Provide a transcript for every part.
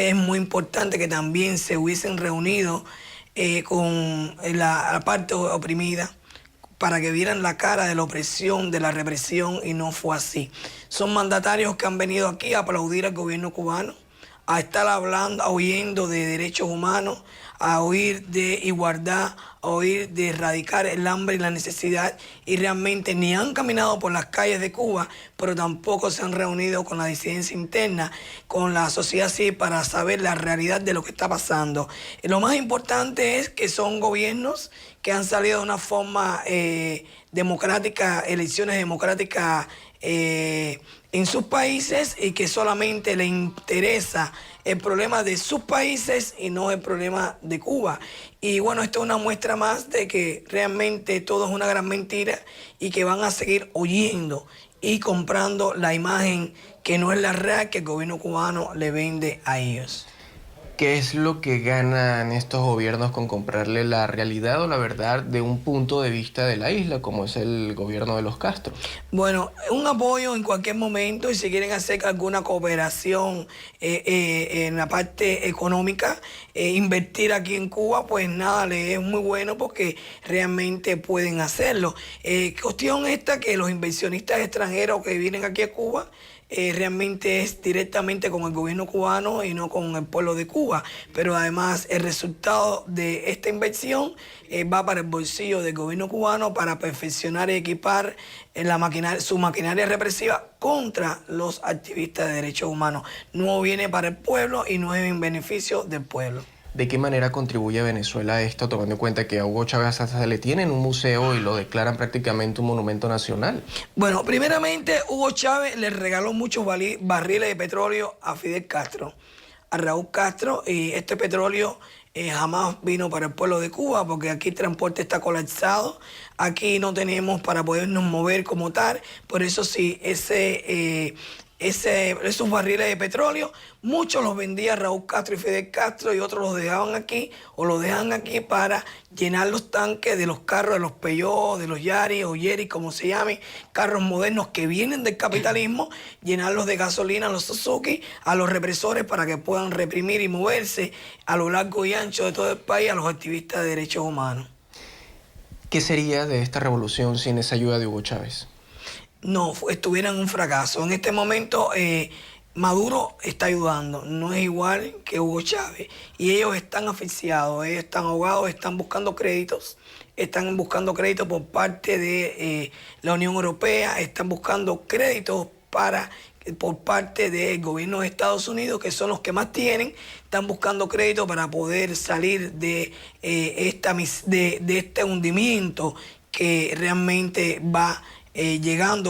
es muy importante que también se hubiesen reunido con la parte oprimida para que vieran la cara de la opresión, de la represión, y no fue así. Son mandatarios que han venido aquí a aplaudir al gobierno cubano, a estar hablando, oyendo de derechos humanos, a oír de igualdad, a oír de erradicar el hambre y la necesidad, y realmente ni han caminado por las calles de Cuba, pero tampoco se han reunido con la disidencia interna, con la sociedad civil, para saber la realidad de lo que está pasando. Y lo más importante es que son gobiernos que han salido de una forma democrática, elecciones democráticas en sus países, y que solamente le interesa el problema de sus países y no el problema de Cuba. Y bueno, esto es una muestra más de que realmente todo es una gran mentira, y que van a seguir oyendo y comprando la imagen que no es la real que el gobierno cubano le vende a ellos. ¿Qué es lo que ganan estos gobiernos con comprarle la realidad o la verdad de un punto de vista de la isla, como es el gobierno de los Castro? Bueno, un apoyo en cualquier momento, y si quieren hacer alguna cooperación en la parte económica, invertir aquí en Cuba, pues nada, les es muy bueno porque realmente pueden hacerlo. Cuestión esta que los inversionistas extranjeros que vienen aquí a Cuba, realmente es directamente con el gobierno cubano y no con el pueblo de Cuba. Pero además el resultado de esta inversión va para el bolsillo del gobierno cubano, para perfeccionar y equipar su maquinaria represiva contra los activistas de derechos humanos. No viene para el pueblo y no es en beneficio del pueblo. ¿De qué manera contribuye Venezuela a esto, tomando en cuenta que a Hugo Chávez hasta se le tiene en un museo y lo declaran prácticamente un monumento nacional? Bueno, primeramente Hugo Chávez le regaló muchos barriles de petróleo a Fidel Castro, a Raúl Castro, y este petróleo jamás vino para el pueblo de Cuba, porque aquí el transporte está colapsado, aquí no tenemos para podernos mover como tal. Por eso sí, esos barriles de petróleo, muchos los vendía Raúl Castro y Fidel Castro, y otros los dejaban aquí o los dejan aquí para llenar los tanques de los carros, de los Peugeot, de los Yaris o Yeris, como se llame, carros modernos que vienen del capitalismo, llenarlos de gasolina a los Suzuki, a los represores, para que puedan reprimir y moverse a lo largo y ancho de todo el país a los activistas de derechos humanos. ¿Qué sería de esta revolución sin esa ayuda de Hugo Chávez? No, estuvieran un fracaso. En este momento Maduro está ayudando, no es igual que Hugo Chávez, y ellos están asfixiados, ellos están ahogados, están buscando créditos por parte de la Unión Europea, están buscando créditos por parte del gobierno de Estados Unidos, que son los que más tienen, están buscando crédito para poder salir de este hundimiento que realmente va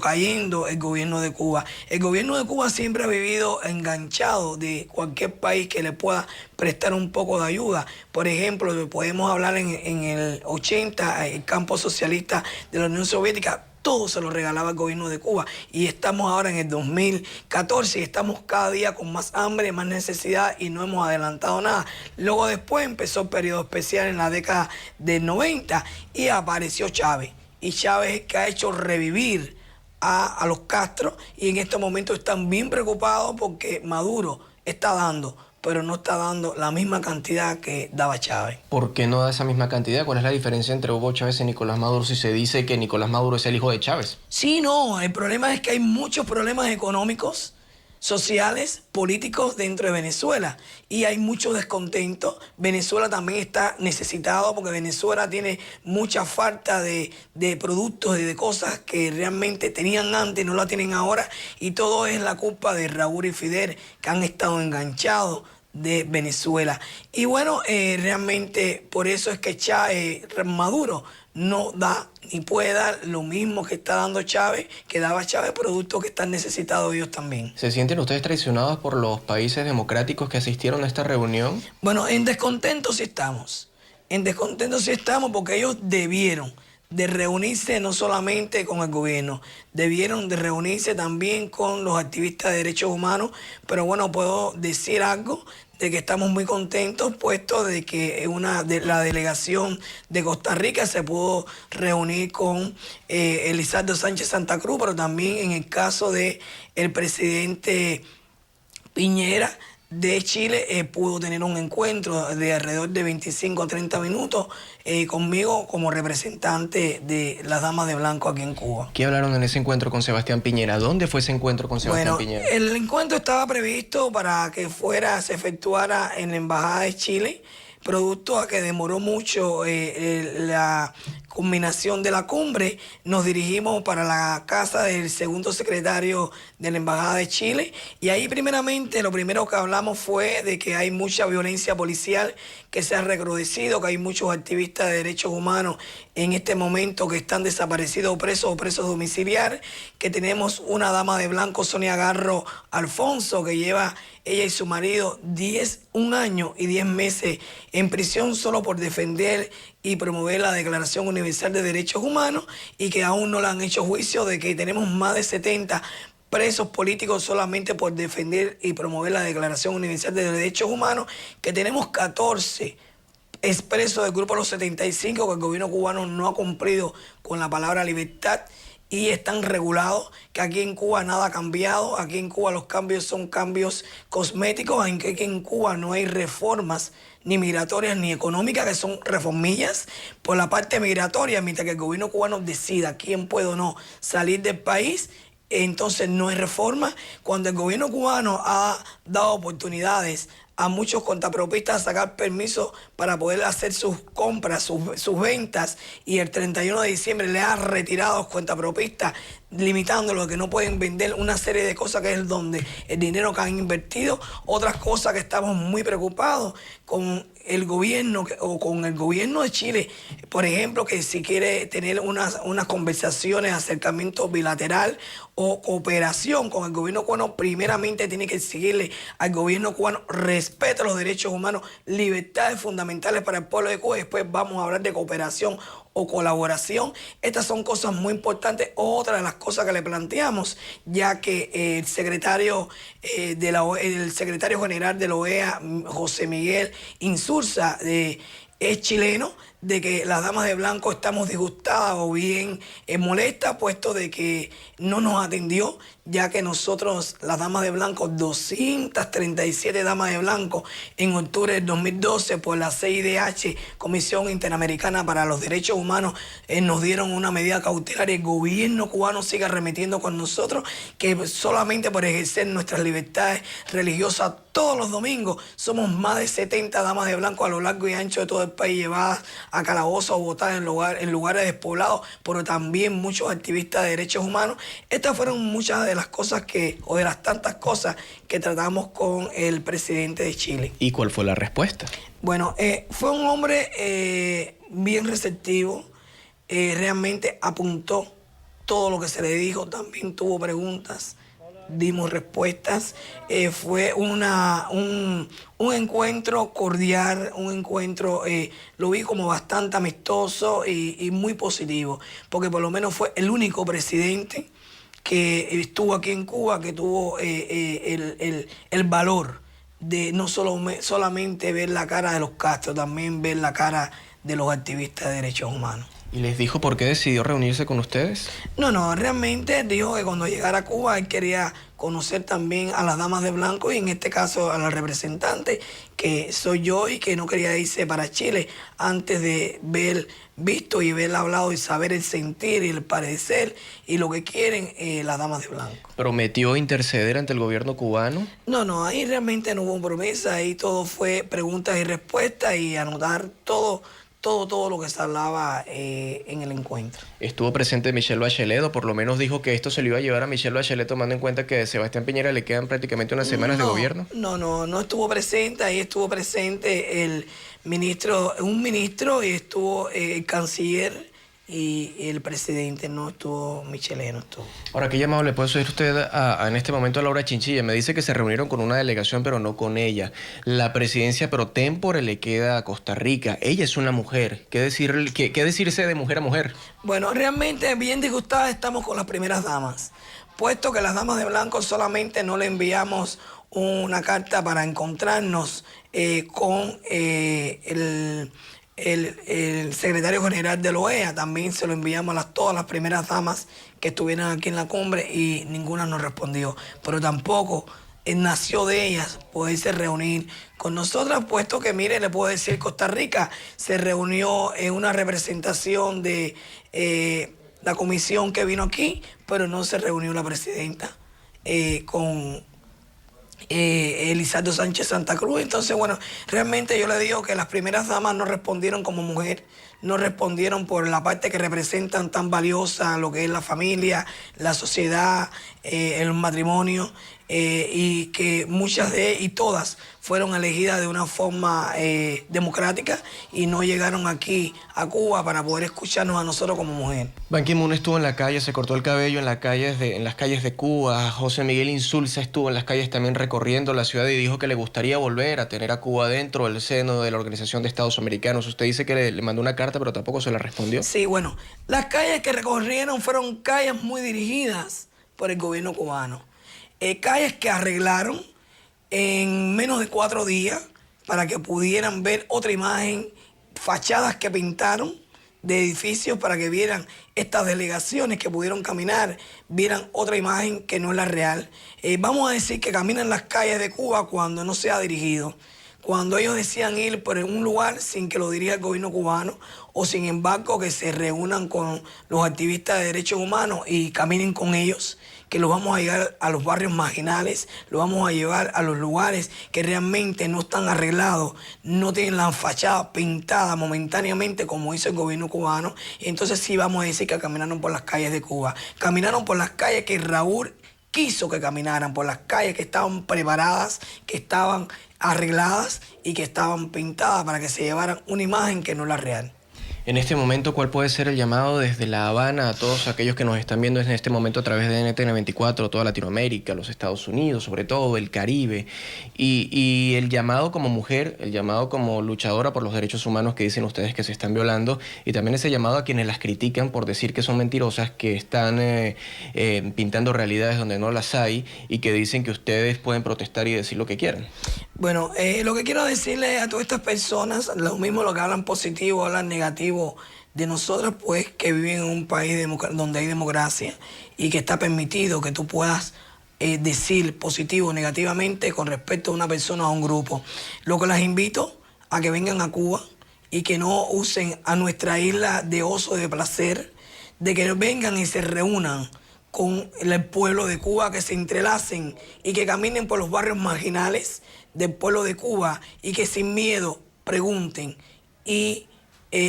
cayendo el gobierno de Cuba. El gobierno de Cuba siempre ha vivido enganchado de cualquier país que le pueda prestar un poco de ayuda. Por ejemplo, podemos hablar en el 80, el campo socialista de la Unión Soviética, todo se lo regalaba el gobierno de Cuba, y estamos ahora en el 2014 y estamos cada día con más hambre, más necesidad, y no hemos adelantado nada. Luego después empezó el periodo especial en la década del 90 y apareció Chávez. Y Chávez es que ha hecho revivir a los Castro, y en estos momentos están bien preocupados porque Maduro está dando, pero no está dando la misma cantidad que daba Chávez. ¿Por qué no da esa misma cantidad? ¿Cuál es la diferencia entre Hugo Chávez y Nicolás Maduro si se dice que Nicolás Maduro es el hijo de Chávez? Sí, no, el problema es que hay muchos problemas económicos, sociales, políticos dentro de Venezuela, y hay mucho descontento. Venezuela también está necesitado porque Venezuela tiene mucha falta de productos y de cosas que realmente tenían antes y no la tienen ahora, y todo es la culpa de Raúl y Fidel, que han estado enganchados de Venezuela. Y bueno, realmente por eso es que Maduro no da ni puede dar lo mismo que está dando Chávez, que daba Chávez, productos que están necesitados ellos también. ¿Se sienten ustedes traicionados por los países democráticos que asistieron a esta reunión? Bueno, en descontento sí estamos. En descontento sí estamos porque ellos debieron de reunirse no solamente con el gobierno, debieron de reunirse también con los activistas de derechos humanos. Pero bueno, puedo decir algo de que estamos muy contentos, puesto de que la delegación de Costa Rica se pudo reunir con Elizardo Sánchez Santa Cruz, pero también en el caso de el presidente Piñera de Chile pudo tener un encuentro de alrededor de 25 a 30 minutos conmigo como representante de las Damas de Blanco aquí en Cuba. ¿Qué hablaron en ese encuentro con Sebastián Piñera? ¿Dónde fue ese encuentro con Sebastián Piñera? El encuentro estaba previsto para que se efectuara en la Embajada de Chile, producto a que demoró mucho la culminación de la cumbre. Nos dirigimos para la casa del segundo secretario de la Embajada de Chile y ahí primeramente lo primero que hablamos fue de que hay mucha violencia policial que se ha recrudecido, que hay muchos activistas de derechos humanos en este momento que están desaparecidos o presos domiciliares, que tenemos una dama de blanco, Sonia Garro Alfonso, que lleva ella y su marido 1 año y 10 meses en prisión solo por defender y promover la Declaración Universal de Derechos Humanos y que aún no le han hecho juicio, de que tenemos más de 70 presos políticos solamente por defender y promover la Declaración Universal de Derechos Humanos, que tenemos 14 expresos del Grupo Los 75 que el gobierno cubano no ha cumplido con la palabra libertad y están regulados, que aquí en Cuba nada ha cambiado, aquí en Cuba los cambios son cambios cosméticos, aunque aquí en Cuba no hay reformas ni migratorias ni económicas, que son reformillas por la parte migratoria, mientras que el gobierno cubano decida quién puede o no salir del país. Entonces no hay reforma. Cuando el gobierno cubano ha dado oportunidades a muchos contrapropistas a sacar permisos para poder hacer sus compras, sus ventas, y el 31 de diciembre le ha retirado a los contrapropistas, limitándolo, que no pueden vender una serie de cosas que es donde el dinero que han invertido. Otras cosas que estamos muy preocupados con el gobierno o con el gobierno de Chile, por ejemplo, que si quiere tener unas conversaciones, acercamiento bilateral o cooperación con el gobierno cubano, primeramente tiene que exigirle al gobierno cubano respeto a los derechos humanos, libertades fundamentales para el pueblo de Cuba, y después vamos a hablar de cooperación o colaboración. Estas son cosas muy importantes. Otra de las cosas que le planteamos, ya que el secretario el secretario general de la OEA, José Miguel Insulza, es chileno, de que las damas de blanco estamos disgustadas o bien molestas, puesto de que no nos atendió, ya que nosotros, las damas de blanco, 237 damas de blanco en octubre del 2012 por la CIDH, Comisión Interamericana para los Derechos Humanos, nos dieron una medida cautelar y el gobierno cubano sigue arremetiendo con nosotros, que solamente por ejercer nuestras libertades religiosas todos los domingos somos más de 70 damas de blanco a lo largo y ancho de todo el país, llevadas a calabozos o botadas en lugares despoblados, pero también muchos activistas de derechos humanos. Estas fueron muchas de las cosas o de las tantas cosas que tratamos con el presidente de Chile. ¿Y cuál fue la respuesta? Bueno, fue un hombre bien receptivo, realmente apuntó todo lo que se le dijo, también tuvo preguntas, dimos respuestas. Fue un encuentro cordial, un encuentro, lo vi como bastante amistoso y muy positivo, porque por lo menos fue el único presidente que estuvo aquí en Cuba, que tuvo el valor de no solamente ver la cara de los Castro, también ver la cara de los activistas de derechos humanos. ¿Y les dijo por qué decidió reunirse con ustedes? No, realmente dijo que cuando llegara a Cuba él quería conocer también a las damas de blanco y en este caso a la representante, que soy yo, y que no quería irse para Chile antes de ver visto y haber hablado y saber el sentir y el parecer y lo que quieren las damas de blanco. ¿Prometió interceder ante el gobierno cubano? No, ahí realmente no hubo promesa, ahí todo fue preguntas y respuestas y anotar todo lo que se hablaba en el encuentro. ¿Estuvo presente Michelle Bachelet, o por lo menos dijo que esto se lo iba a llevar a Michelle Bachelet, tomando en cuenta que a Sebastián Piñera le quedan prácticamente unas semanas de gobierno? No estuvo presente, ahí estuvo presente un ministro y estuvo el canciller y el presidente, no estuvo Michelle, no estuvo. Ahora, ¿qué llamado le puede hacer usted en este momento a Laura Chinchilla? Me dice que se reunieron con una delegación, pero no con ella. La presidencia pro tempore le queda a Costa Rica. Ella es una mujer. ¿Qué decirse de mujer a mujer? Bueno, realmente bien disgustadas estamos con las primeras damas, puesto que las damas de blanco solamente no le enviamos una carta para encontrarnos con el secretario general de la OEA, también se lo enviamos a todas las primeras damas que estuvieran aquí en la cumbre y ninguna nos respondió. Pero tampoco nació de ellas poderse reunir con nosotras, puesto que, mire, le puedo decir, Costa Rica se reunió en una representación de la comisión que vino aquí, pero no se reunió la presidenta con Elizardo Sánchez Santa Cruz. Entonces, bueno, realmente yo le digo que las primeras damas no respondieron como mujer, no respondieron por la parte que representan tan valiosa, lo que es la familia, la sociedad, el matrimonio, y que muchas y todas fueron elegidas de una forma democrática y no llegaron aquí a Cuba para poder escucharnos a nosotros como mujer. Ban Ki-moon estuvo en la calle, se cortó el cabello en las calles de Cuba. José Miguel Insulza estuvo en las calles también recorriendo la ciudad y dijo que le gustaría volver a tener a Cuba dentro del seno de la Organización de Estados Americanos. Usted dice que le mandó una carta, pero tampoco se la respondió. Sí, bueno, las calles que recorrieron fueron calles muy dirigidas por el gobierno cubano. Calles que arreglaron en menos de 4 días para que pudieran ver otra imagen, fachadas que pintaron de edificios para que vieran estas delegaciones que pudieron caminar, vieran otra imagen que no es la real. Vamos a decir que caminan las calles de Cuba cuando no se ha dirigido, cuando ellos decían ir por un lugar sin que lo dirija el gobierno cubano, o sin embargo que se reúnan con los activistas de derechos humanos y caminen con ellos, que los vamos a llevar a los barrios marginales, los vamos a llevar a los lugares que realmente no están arreglados, no tienen la fachada pintada momentáneamente como hizo el gobierno cubano. Y entonces sí vamos a decir que caminaron por las calles de Cuba, caminaron por las calles que Raúl quiso que caminaran, por las calles que estaban preparadas, que estaban arregladas y que estaban pintadas para que se llevaran una imagen que no es la real. En este momento, ¿cuál puede ser el llamado desde La Habana a todos aquellos que nos están viendo en este momento a través de NTN 24, toda Latinoamérica, los Estados Unidos, sobre todo el Caribe, y el llamado como mujer, el llamado como luchadora por los derechos humanos que dicen ustedes que se están violando, y también ese llamado a quienes las critican por decir que son mentirosas, que están pintando realidades donde no las hay y que dicen que ustedes pueden protestar y decir lo que quieran? Bueno, lo que quiero decirle a todas estas personas, lo mismo lo que hablan positivo, hablan negativo de nosotros, pues que viven en un país donde hay democracia y que está permitido que tú puedas decir positivo o negativamente con respecto a una persona o a un grupo. Lo que las invito a que vengan a Cuba y que no usen a nuestra isla de oso de placer, de que vengan y se reúnan con el pueblo de Cuba, que se entrelacen y que caminen por los barrios marginales del pueblo de Cuba y que sin miedo pregunten y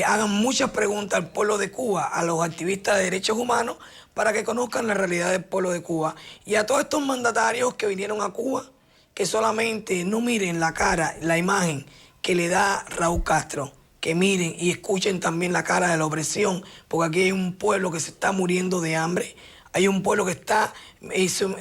hagan muchas preguntas al pueblo de Cuba, a los activistas de derechos humanos, para que conozcan la realidad del pueblo de Cuba. Y a todos estos mandatarios que vinieron a Cuba, que solamente no miren la cara, la imagen que le da Raúl Castro, que miren y escuchen también la cara de la opresión, porque aquí hay un pueblo que se está muriendo de hambre. Hay un pueblo que está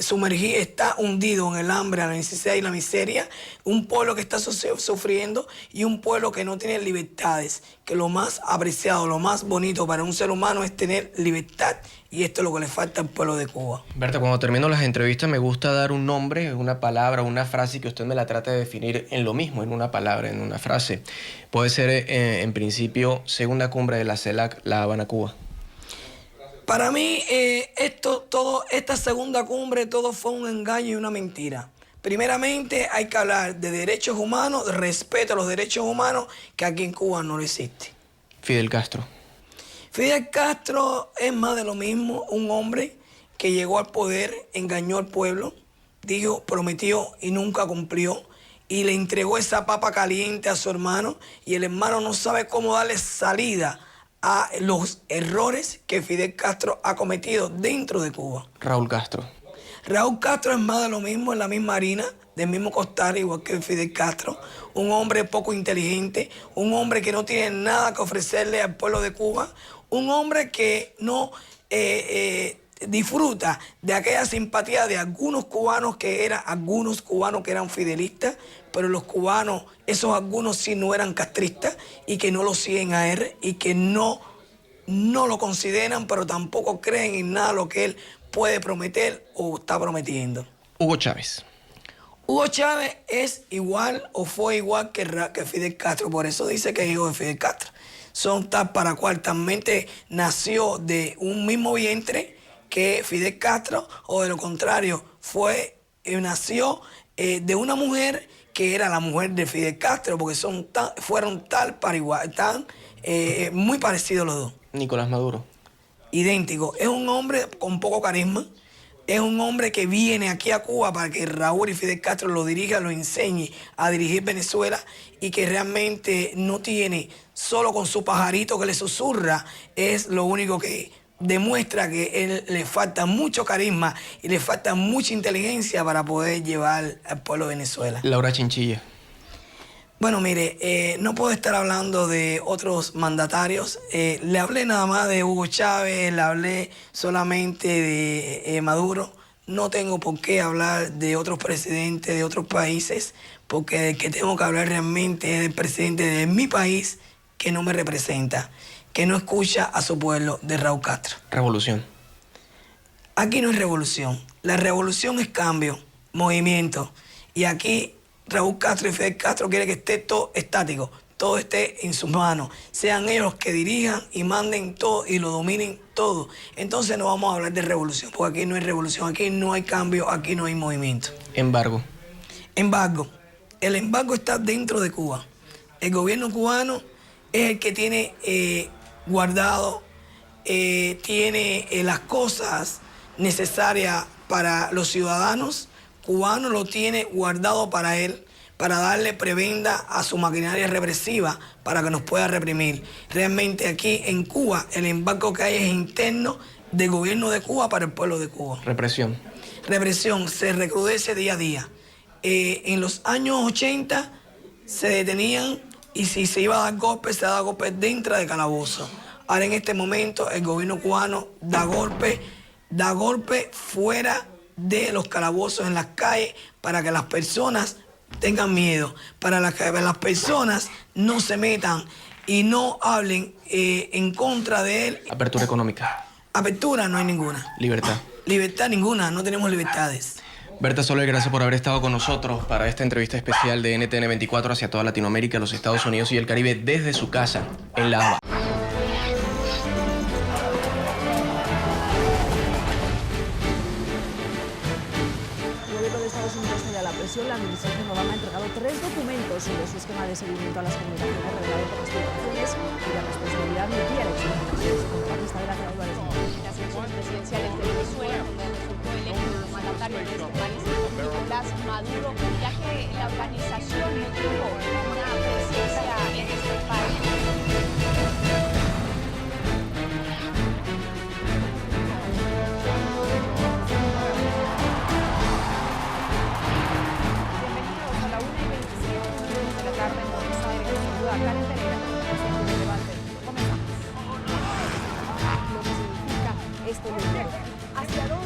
sumergido, está hundido en el hambre, la necesidad y la miseria. Un pueblo que está sufriendo y un pueblo que no tiene libertades. Que lo más apreciado, lo más bonito para un ser humano es tener libertad. Y esto es lo que le falta al pueblo de Cuba. Berta, cuando termino las entrevistas me gusta dar un nombre, una palabra, una frase y que usted me la trate de definir en lo mismo, en una palabra, en una frase. Puede ser, en principio, segunda cumbre de la CELAC, La Habana, Cuba. Para mí, esta segunda cumbre, todo fue un engaño y una mentira. Primeramente, hay que hablar de derechos humanos, de respeto a los derechos humanos, que aquí en Cuba no lo existe. Fidel Castro. Fidel Castro es más de lo mismo, un hombre que llegó al poder, engañó al pueblo, dijo, prometió y nunca cumplió, y le entregó esa papa caliente a su hermano, y el hermano no sabe cómo darle salida a los errores que Fidel Castro ha cometido dentro de Cuba. Raúl Castro. Raúl Castro es más de lo mismo, en la misma harina, del mismo costal, igual que Fidel Castro. Un hombre poco inteligente, un hombre que no tiene nada que ofrecerle al pueblo de Cuba, un hombre que no disfruta de aquella simpatía de algunos cubanos que eran fidelistas, pero los cubanos, esos algunos sí no eran castristas y que no lo siguen a él y que no lo consideran, pero tampoco creen en nada lo que él puede prometer o está prometiendo. Hugo Chávez. Hugo Chávez es igual o fue igual que Fidel Castro, por eso dice que es hijo de Fidel Castro. Son tal para cual, también nació de un mismo vientre que Fidel Castro, o de lo contrario, nació de una mujer que era la mujer de Fidel Castro, porque fueron tal para igual, muy parecidos los dos. Nicolás Maduro. Idéntico. Es un hombre con poco carisma. Es un hombre que viene aquí a Cuba para que Raúl y Fidel Castro lo dirija, lo enseñe a dirigir Venezuela y que realmente no tiene, solo con su pajarito que le susurra, es lo único que demuestra que él le falta mucho carisma y le falta mucha inteligencia para poder llevar al pueblo de Venezuela. Laura Chinchilla. Bueno, mire, no puedo estar hablando de otros mandatarios. Le hablé nada más de Hugo Chávez, le hablé solamente de Maduro. No tengo por qué hablar de otros presidentes de otros países, porque el que tengo que hablar realmente es del presidente de mi país, que no me representa, que no escucha a su pueblo, de Raúl Castro. Revolución. Aquí no es revolución. La revolución es cambio, movimiento. Y aquí Raúl Castro y Fidel Castro quieren que esté todo estático, todo esté en sus manos, sean ellos los que dirijan y manden todo y lo dominen todo. Entonces no vamos a hablar de revolución, porque aquí no hay revolución, aquí no hay cambio, aquí no hay movimiento. Embargo. Embargo. El embargo está dentro de Cuba. El gobierno cubano es el que tiene guardado, tiene las cosas necesarias para los ciudadanos cubano, lo tiene guardado para él, para darle prebenda a su maquinaria represiva para que nos pueda reprimir. Realmente aquí en Cuba el embargo que hay es interno del gobierno de Cuba para el pueblo de Cuba. Represión. Represión se recrudece día a día. En los años 80 se detenían y si se iba a dar golpes, se daba golpes dentro de calabozo. Ahora en este momento el gobierno cubano da golpes fuera de los calabozos en las calles para que las personas tengan miedo, para que las personas no se metan y no hablen en contra de él. Apertura económica. Apertura no hay ninguna. Libertad. Libertad ninguna, no tenemos libertades. Berta Soler, gracias por haber estado con nosotros para esta entrevista especial de NTN 24 hacia toda Latinoamérica, los Estados Unidos y el Caribe desde su casa en La Habana. La administración Obama ha entregado 3 documentos sobre su esquema de seguimiento a las comunicaciones revelado por las filtraciones y la responsabilidad no quiere explicaciones contratista de la Claudia de las elecciones presidenciales de Venezuela, donde resultó electo como mandatario de este país Nicolás Maduro, ya que la organización no tuvo una presencia en este país. Karen Pereira, de debate. Comenzamos. Lo que significa este libro. ¿Hacia dónde